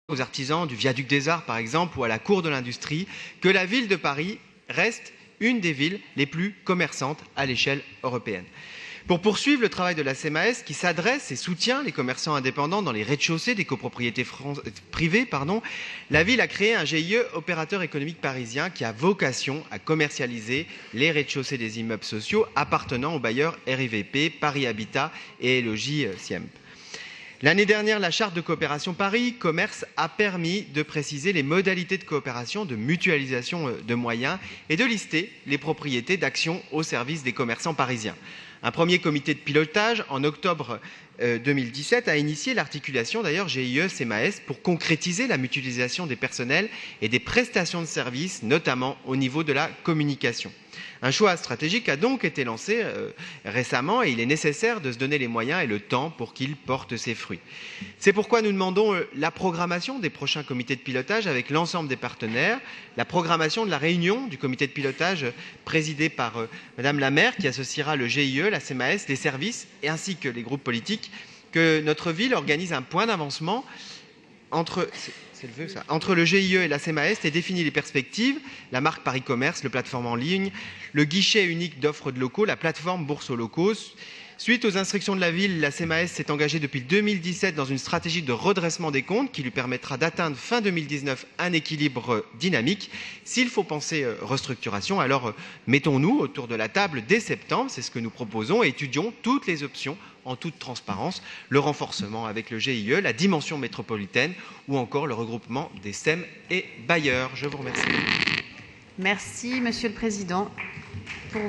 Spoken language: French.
aux artisans du Viaduc des Arts, par exemple, ou à la Cour de l'Industrie, que la ville de Paris reste une des villes les plus commerçantes à l'échelle européenne. Pour poursuivre le travail de la CMAS, qui s'adresse et soutient les commerçants indépendants dans les rez-de-chaussée des copropriétés privées, la ville a créé un GIE opérateur économique parisien qui a vocation à commercialiser les rez-de-chaussée des immeubles sociaux appartenant aux bailleurs RIVP, Paris Habitat et Logis Siemp. L'année dernière, la charte de coopération Paris Commerce a permis de préciser les modalités de coopération, de mutualisation de moyens et de lister les propriétés d'actions au service des commerçants parisiens. Un premier comité de pilotage, en octobre 2017, a initié l'articulation d'ailleurs GIE-CMAS pour concrétiser la mutualisation des personnels et des prestations de services, notamment au niveau de la communication. Un choix stratégique a donc été lancé récemment et il est nécessaire de se donner les moyens et le temps pour qu'il porte ses fruits. C'est pourquoi nous demandons la programmation des prochains comités de pilotage avec l'ensemble des partenaires, la programmation de la réunion du comité de pilotage présidé par Madame la maire qui associera le GIE, la CMAS, les services et ainsi que les groupes politiques, que notre ville organise un point d'avancement entre le GIE et la CMAS et définit les perspectives, la marque Paris Commerce, le plateforme en ligne, le guichet unique d'offres de locaux, la plateforme Bourse aux locaux. Suite aux instructions de la ville, la CMAS s'est engagée depuis 2017 dans une stratégie de redressement des comptes qui lui permettra d'atteindre fin 2019 un équilibre dynamique. S'il faut penser restructuration, alors mettons-nous autour de la table dès septembre, c'est ce que nous proposons, et étudions toutes les options en toute transparence, le renforcement avec le GIE, la dimension métropolitaine ou encore le regroupement des SEM et bailleurs. Je vous remercie. Merci, Monsieur le Président. Pour